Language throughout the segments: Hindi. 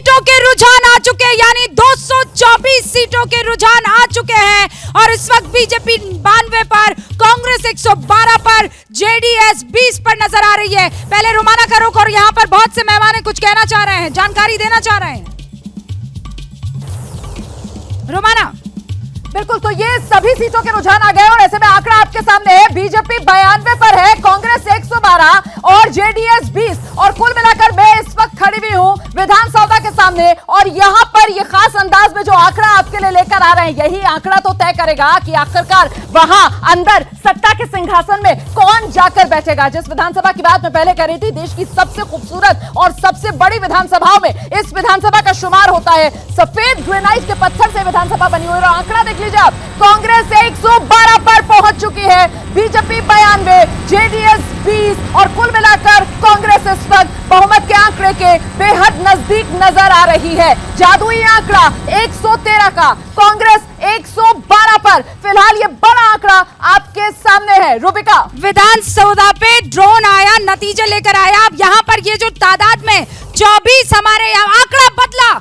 सीटों के रुझान आ चुके हैं, यानी 224 सीटों के रुझान आ चुके हैं और इस वक्त बीजेपी 92 पर, कांग्रेस 112 पर, जेडीएस 20 पर नजर आ रही है। पहले रोमाना का रुख, और यहाँ पर बहुत से मेहमान कुछ कहना चाह रहे हैं, जानकारी देना चाह रहे हैं। रोमाना। बिल्कुल, तो ये सभी सीटों के रुझान आ गए और ऐसे में आंकड़ा आपके सामने है। बीजेपी 92 पर है, कांग्रेस 112 और जेडीएस 20, और कुल मिलाकर मैं इस वक्त खड़ी हुई हूं विधानसभा के सामने और यहां पर ये खास अंदाज में जो आंकड़ा आपके लिए लेकर आ रहे हैं, यही आंकड़ा तो तय करेगा कि आखिरकार वहां अंदर सत्ता के सिंहासन में कौन जाकर बैठेगा। जिस विधानसभा की बात मैं पहले कर रही थी, देश की सबसे खूबसूरत और सबसे बड़ी विधानसभाओं में इस विधानसभा का शुमार होता है। सफेद ग्रेनाइट के पत्थर से विधानसभा बनी हुई है और आंकड़ा देख लीजिए आप, कांग्रेस 112 पर पहुंच चुकी है, बीजेपी 92, जेडीएस 20 और कुल मिलाकर कांग्रेस इस वक्त बहुमत के आंकड़े के बेहद नजदीक नजर आ रही है। जादुई आंकड़ा 113 का, कांग्रेस 112 पर। फिलहाल ये बड़ा आंकड़ा आपके सामने है। रूबिका, विधानसभा पे ड्रोन आया, नतीजे लेकर आया। अब यहाँ पर ये जो तादाद में 24 हमारे यहाँ आंकड़ा बदला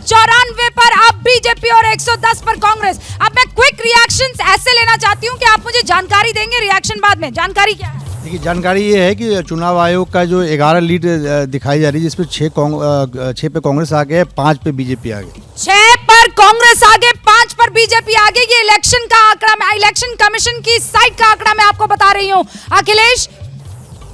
94 पर अब बीजेपी और 110 पर कांग्रेस। अब मैं क्विक रिएक्शंस ऐसे लेना चाहती हूँ कि आप मुझे जानकारी देंगे, रिएक्शन बाद में। जानकारी क्या है? देखिए, जानकारी ये है कि चुनाव आयोग का जो 11 लीड दिखाई जा रही है, जिसमें 6 पे कांग्रेस आगे है, 5 पे बीजेपी आगे। 6 पर कांग्रेस आगे, 5 पर बीजेपी आगे। ये इलेक्शन का आंकड़ा, मैं इलेक्शन कमीशन की साइट का आंकड़ा मैं आपको बता रही हूँ। अखिलेश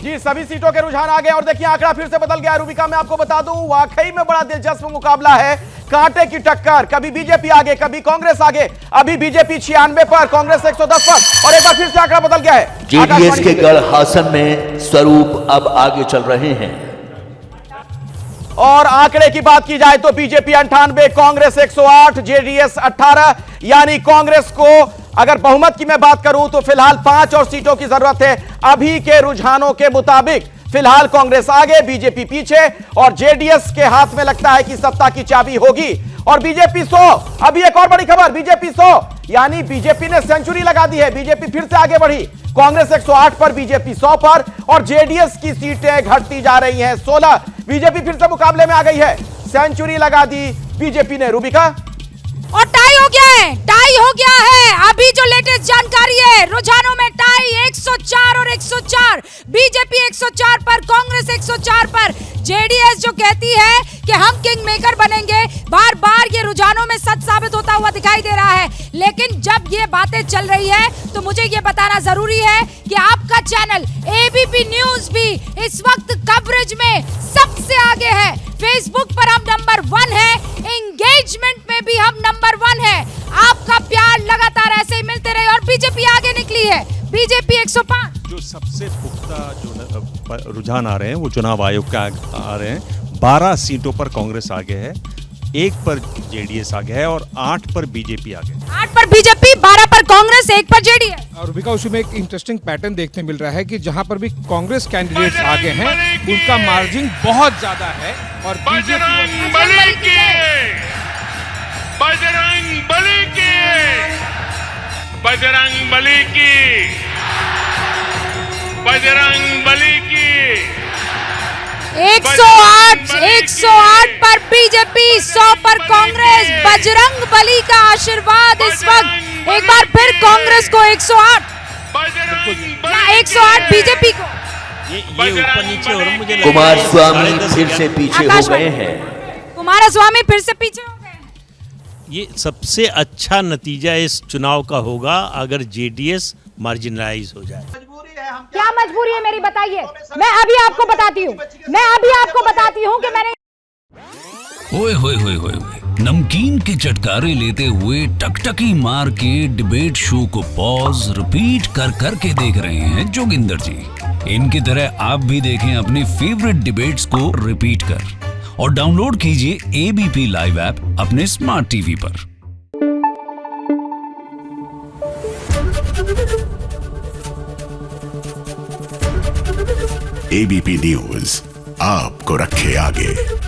जी, सभी सीटों के रुझान आ गए और देखिए आंकड़ा फिर से बदल गया। रूबिका, मैं आपको बता दूं, वाकई में बड़ा दिलचस्प मुकाबला है, कांटे की टक्कर। कभी बीजेपी आगे, कभी कांग्रेस आगे। अभी बीजेपी 96 पर, कांग्रेस 110 पर, और एक बार फिर से आंकड़ा बदल गया है। जेडीएस के गढ़ हासन में स्वरूप अब आगे चल रहे हैं और आंकड़े की बात की जाए तो बीजेपी 98, कांग्रेस 108, जेडीएस 18, यानी कांग्रेस को अगर बहुमत की मैं बात करूं तो फिलहाल 5 और सीटों की जरूरत है। अभी के रुझानों के मुताबिक फिलहाल कांग्रेस आगे, बीजेपी पीछे, और जेडीएस के हाथ में लगता है कि सत्ता की चाबी होगी। और बीजेपी 100, अभी एक और बड़ी खबर, बीजेपी 100, यानी बीजेपी ने सेंचुरी लगा दी है, बीजेपी फिर से आगे बढ़ी। कांग्रेस 108 पर, बीजेपी 100 पर, और जेडीएस की सीटें घटती जा रही हैं 16। बीजेपी फिर से मुकाबले में आ गई है, सेंचुरी लगा दी बीजेपी ने। रूबिका, और टाई हो गया है, टाई हो गया है। अभी जो लेटेस्ट जानकारी है, रुझानों में टाई 104 और 104, बीजेपी 104 पर, कांग्रेस 104 पर। जेडीएस जो कहती है कि हम किंग मेकर बनेंगे, बार बार ये रुझानों में सच साबित होता हुआ दिखाई दे रहा है। लेकिन जब ये बातें चल रही है तो मुझे ये बताना जरूरी है कि आपका चैनल एबीपी न्यूज भी इस वक्त कवरेज में सबसे आगे है। फेसबुक पर हम नंबर 1 है, एंगेजमेंट में भी हम नंबर 1 है। आपका प्यार लगातार ऐसे ही मिलते रहे और बीजेपी आगे निकली है, बीजेपी 105। जो सबसे पुख्ता जो रुझान आ रहे हैं वो चुनाव आयोग का आ रहे हैं। 12 सीटों पर कांग्रेस आगे है, 1 पर जेडीएस आगे है और 8 पर बीजेपी आगे। 8 पर बीजेपी, 12 पर कांग्रेस, 1 पर जेडीएस। और रूबिका, उसमें एक इंटरेस्टिंग पैटर्न देखने मिल रहा है कि जहां पर भी कांग्रेस कैंडिडेट्स आगे हैं, उनका मार्जिन बहुत ज्यादा है और बजरंग बली की, बजरंग बली की, बजरंग बली की, बजरंग बली की। 108 पर बीजेपी, 100 पर कांग्रेस। बजरंग बली का आशीर्वाद इस वक्त एक बार फिर कांग्रेस को 108 बीजेपी को। ये ऊपर नीचे हो रहा, मुझे कुमारस्वामी फिर से पीछे हो गए हैं। कुमारस्वामी फिर से पीछे हो गए। ये सबसे अच्छा नतीजा इस चुनाव का होगा अगर जेडीएस मार्जिनलाइज हो जाए। क्या मजबूरी है मेरी, बताइए। मैं अभी आपको बताती हूँ कि मैंने ओए होए होए होए, नमकीन के चटकारे लेते हुए टकटकी मार के डिबेट शो को पॉज रिपीट कर करके देख रहे हैं जोगिंदर जी। इनकी तरह आप भी देखें अपनी फेवरेट डिबेट्स को रिपीट कर और डाउनलोड कीजिए एबीपी लाइव ऐप अपने स्मार्ट टीवी पर। एबीपी न्यूज आपको रखे आगे।